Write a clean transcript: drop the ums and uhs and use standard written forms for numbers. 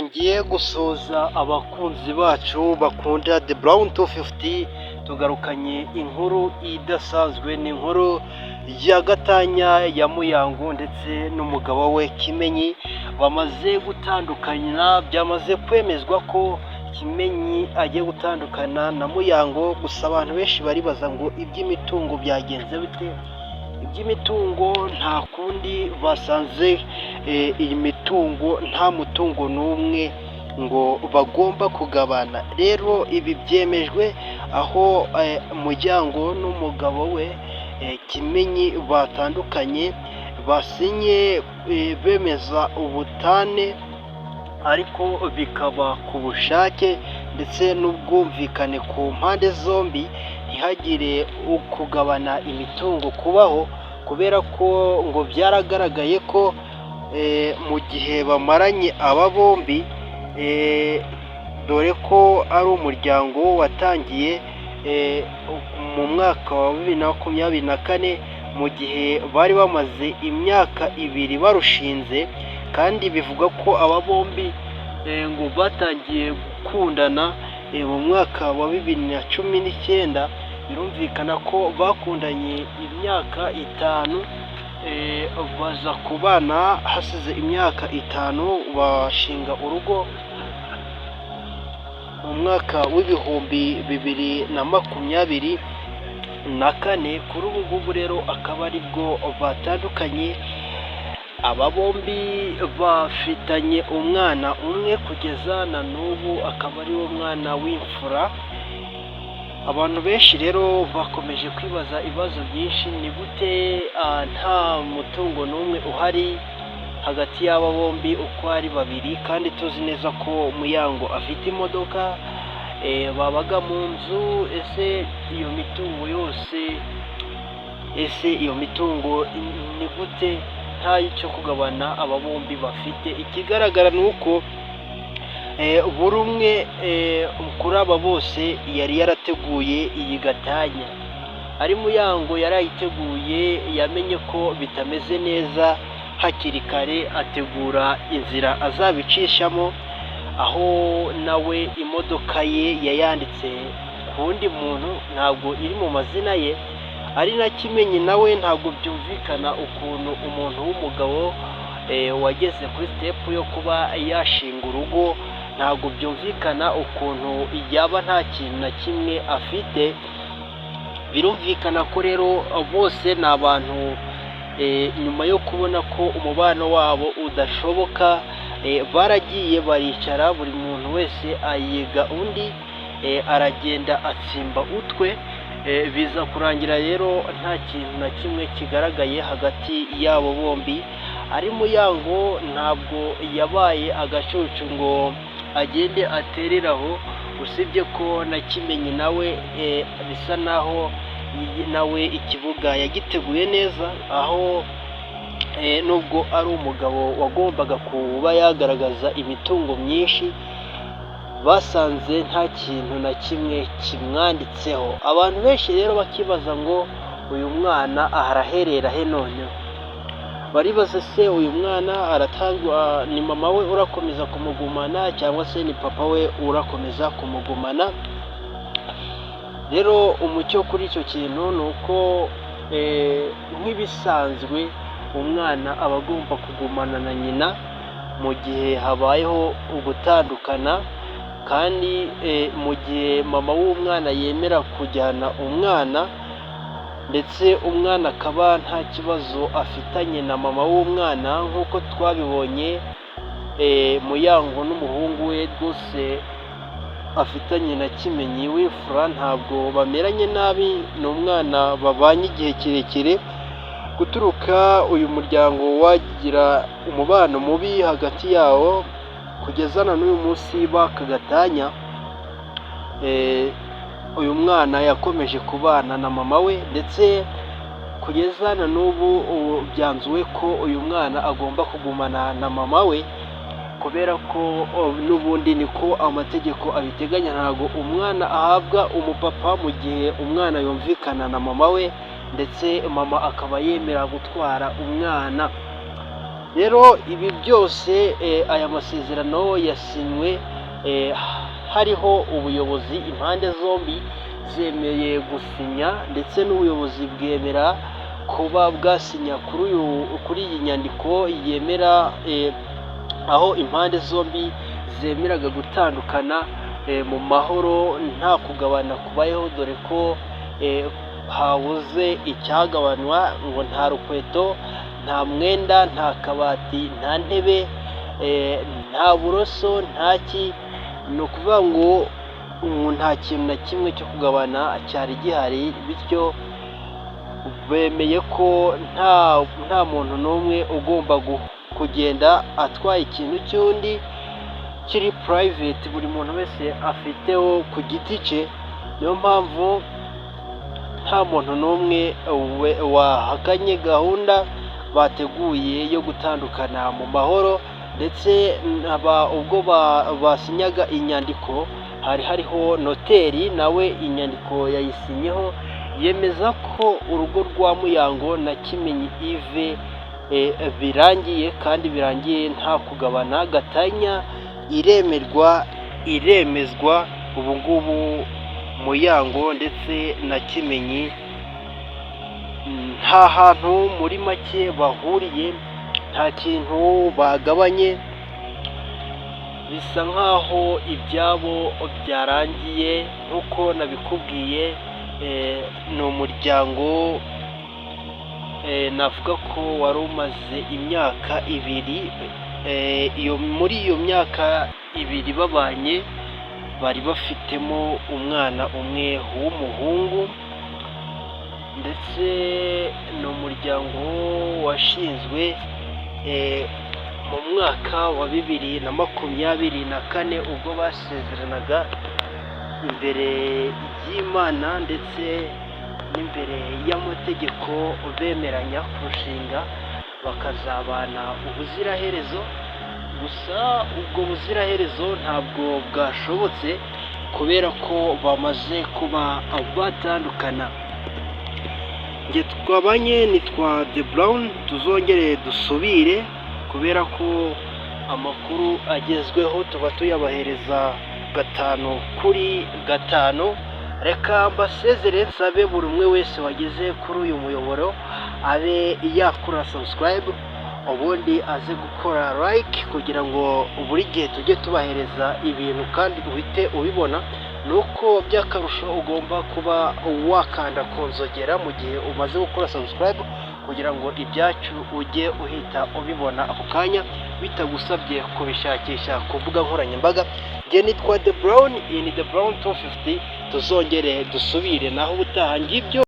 Ngiye gusoza abakunzi bacu bakunda The Brown 250, tugarukanye inkuru idasanzwe. Ni inkuru ya gatanya ya Muyango ndetse n'umugabo we Kimenyi bamaze gutandukana. Byamaze kwemezwa ko Kimenyi agiye gutandukana na Muyango, gusa abantu benshi baribaza ngo iby'imitungo byagenze bite. Iby'imitungo nta kundi, basanze iyi mitungo nta mutungo n'umwe ngo bagomba kugabana. Rero ibi byemejwe aho Muyango n'umugabo we Kimenyi batandukanye, basinye bemeza ubutane, ariko bikaba ku bushake ndetse n'ubwumvikane ku mpande zombi, ntihagire kugabana imitungo kubaho, kubera ko ngo byaragaragaye ko mu gihe bamaranye aba bombi, dore ko ari umuryango watangiye mu mwaka wa 2024, mu gihe bari bamaze imyaka 2 barushinze, kandi bivuga ko aba bombi ngo batangiye gukundana mu mwaka wa 2019. Birumvikana ko bakundanye imyaka 5, baza kubana hasize imyaka 5, bashinga urugo mu mwaka w'ibihumbi 2024. Kuri ubu ngubu rero akaba aribwo batandukanye. Aba bombi bafitanye umwana umwe kugeza na n'ubu, akaba ari wo mwana w'imfura. Abantu benshi rero bakomeje kwibaza ibibazo byinshi. Ni gute nta mutungo n'umwe uhari hagati y'aba bombi uko ari babiri, kandi tuzi neza ko Muyango afite imodoka, babaga mu nzu? Ese iyo mitungo yose, iyo mitungo ni gute nta cyo kugabana aba bombi bafite? Ikigaragara ni uko buri umwe kuri aba bose yari yarateguye iyi gatanya. Ari Muyango yarayiteguye, yamenye ko bitameze neza hakiri kare, ategura inzira azabicishamo, aho nawe imodoka ye yayanditse ku wundi muntu, ntabwo iri mu mazina ye. Ari na Kimenyi nawe ntabwo byumvikana ukuntu umuntu w'umugabo wageze kuri step yo kuba yashinga urugo, ntabwo byumvikana ukuntu yaba nta kintu na kimwe afite. Birumvikana ko rero bose ni abantu nyuma yo kubona ko umubano wabo udashoboka, baragiye baricara, buri muntu wese ayiga undi, aragenda atsimba utwe. Biza kurangira rero nta kintu na kimwe kigaragaye hagati yabo bombi. Ari Muyango ntabwo yabaye agacucu ngo agende atereraho, usibye ko na Kimenyi nawe bisa naho nawe ikibuga yagiteguye neza, aho nubwo ari umugabo wagombaga kuba yagaragaza imitungo myinshi, basanze nta kintu na kimwe kimwanditseho. Abantu benshi rero bakibaza ngo uyu mwana araherera he noneho? Baribaza se uyu mwana aratangwa, ni mama we urakomeza kumugumana cyangwa se ni papa we urakomeza kumugumana? Rero umucyo kuri icyo kintu ni uko nk'ibisanzwe umwana aba agomba kugumana na nyina mu gihe habayeho ugutandukana, kandi mu gihe mama w'umwana yemera kujyana umwana, ndetse umwana akaba nta kibazo afitanye na mama w'umwana, nk'uko twabibonye Muyango n'umuhungu we rwose afitanye na Kimenyi w'imfura, ntabwo bameranye nabi, ni umwana babanye igihe kirekire. Guturuka uyu muryango wagira umubano mubi hagati yawo kugeza na n'uyu munsi bakagatanya, uyu mwana yakomeje kubana na mama we, ndetse kugeza na n'ubu byanzuwe ko uyu mwana agomba kugumana na mama we, kubera ko n'ubundi niko amategeko abiteganya. Ntabwo umwana ahabwa umupapa mu gihe umwana yumvikana na mama we, ndetse mama akaba yemera gutwara umwana. Rero ibi byose aya masezerano yasinywe hariho ubuyobozi, impande zombi zemeye gusinya ndetse n'ubuyobozi bwemera kuba bwasinya kuri iyi nyandiko yemera aho impande zombi zemeraga gutandukana mu mahoro nta kugabana kubayeho, dore ko habuze icyagabanywa, ngo nta rukweto, nta mwenda, nta kabati, nta ntebe, nta buroso, ntaki. Ni ukuvuga ngo nta kintu na kimwe cyo kugabana cyari gihari, bityo bemeye ko nta muntu n'umwe ugomba kugenda atwaye ikintu cy'undi kiri private, buri muntu wese afiteho ku giti cye. Niyo mpamvu nta muntu n'umwe wahakanye gahunda bateguye yo gutandukana mu mahoro, ndetse ubwo basinyaga inyandiko hari hariho noteri nawe inyandiko yayisinyeho yemeza ko urugo rwa Muyango na Kimenyi Yves birangiye, kandi birangiye nta kugabana. Gatanya iremezwa ubu ngubu Muyango ndetse na Kimenyi nta hantu muri make bahuriye, nta kintu bagabanye, bisa nkaho ibyabo byarangiye. Nk'uko nabikubwiye, ni umuryango navuga ko wari umaze imyaka ibiri, muri iyo myaka ibiri babanye bari bafitemo umwana umwe w'umuhungu, ndetse ni umuryango washinzwe mu mwaka wa 2024 ubwo basezeranaga imbere y'Imana ndetse n'imbere y'amategeko, bemeranya kurushinga bakazabana ubuziraherezo. Gusa ubwo buziraherezo ntabwo bwashobotse kubera ko bamaze kuba batandukana. Nge twabanye nitwa The Brown, tuzongere dusubire kubera ko amakuru agezweho tuba tuyabahereza 5 kuri 5. Reka mbasezere nsabe buri umwe wese wageze kuri uyu muyoboro abe yakora subscribe, ubundi aze gukora like kugira ngo buri gihe tujye tubahereza ibintu kandi uhite ubibona. Nuko by'akarusho ugomba kuba wakanda kunzogera mu gihe umaze gukora subscribe kugira ngo ibyacu ujye uhita ubibona ako kanya bitagusabye kubishakisha ku mbuga nkoranyambaga. Nge nitwa The Brown, iyi ni The Brown 250, tuzongere dusubire naho ubutaha. Ngibyo.